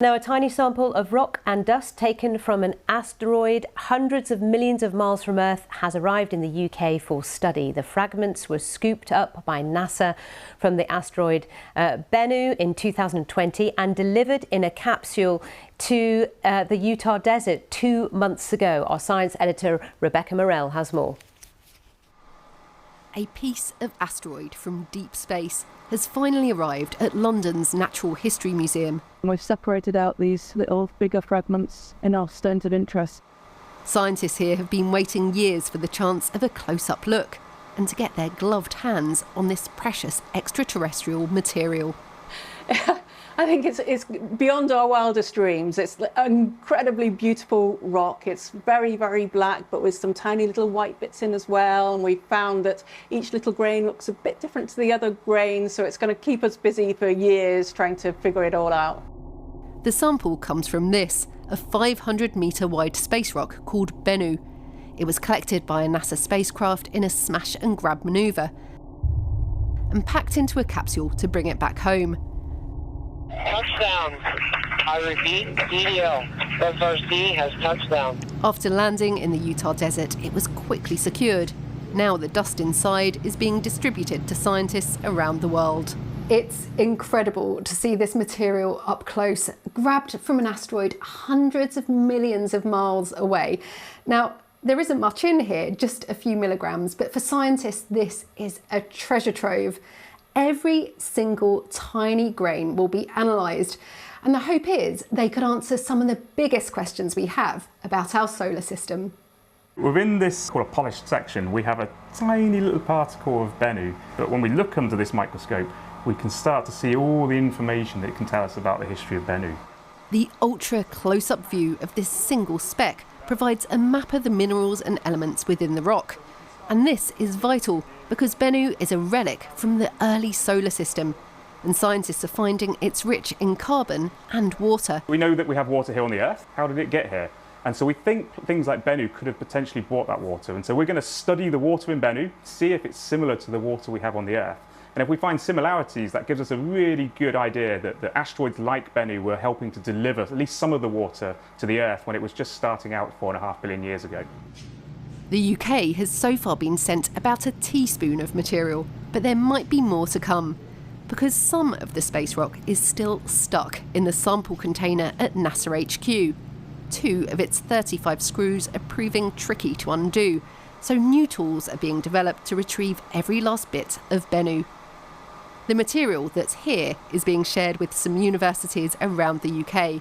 Now, a tiny sample of rock and dust taken from an asteroid hundreds of millions of miles from Earth has arrived in the UK for study. The fragments were scooped up by NASA from the asteroid Bennu in 2020 and delivered in a capsule to the Utah desert 2 months ago. Our science editor Rebecca Morell has more. A piece of asteroid from deep space has finally arrived at London's Natural History Museum. We've separated out these little bigger fragments in our stones of interest. Scientists here have been waiting years for the chance of a close-up look and to get their gloved hands on this precious extraterrestrial material. I think it's beyond our wildest dreams. It's an incredibly beautiful rock. It's very, very black, but with some tiny little white bits in as well. And we found that each little grain looks a bit different to the other grains, so it's going to keep us busy for years trying to figure it all out. The sample comes from this, a 500-metre wide space rock called Bennu. It was collected by a NASA spacecraft in a smash and grab manoeuvre and packed into a capsule to bring it back home. Touchdown. I repeat, DDL. FRC has touchdown. After landing in the Utah desert, it was quickly secured. Now the dust inside is being distributed to scientists around the world. It's incredible to see this material up close, grabbed from an asteroid hundreds of millions of miles away. Now, there isn't much in here, just a few milligrams, but for scientists, this is a treasure trove. Every single tiny grain will be analysed, and the hope is they could answer some of the biggest questions we have about our solar system. Within this called a polished section, we have a tiny little particle of Bennu, but when we look under this microscope, we can start to see all the information that it can tell us about the history of Bennu. The ultra close-up view of this single speck provides a map of the minerals and elements within the rock. And this is vital because Bennu is a relic from the early solar system, and scientists are finding it's rich in carbon and water. We know that we have water here on the Earth. How did it get here? And so we think things like Bennu could have potentially brought that water. And so we're going to study the water in Bennu, see if it's similar to the water we have on the Earth. And if we find similarities, that gives us a really good idea that the asteroids like Bennu were helping to deliver at least some of the water to the Earth when it was just starting out 4.5 billion years ago. The UK has so far been sent about a teaspoon of material, but there might be more to come, because some of the space rock is still stuck in the sample container at NASA HQ. 2 of its 35 screws are proving tricky to undo, so new tools are being developed to retrieve every last bit of Bennu. The material that's here is being shared with some universities around the UK,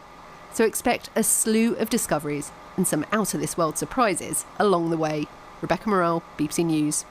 so expect a slew of discoveries and some out-of-this-world surprises along the way. Rebecca Morell, BBC News.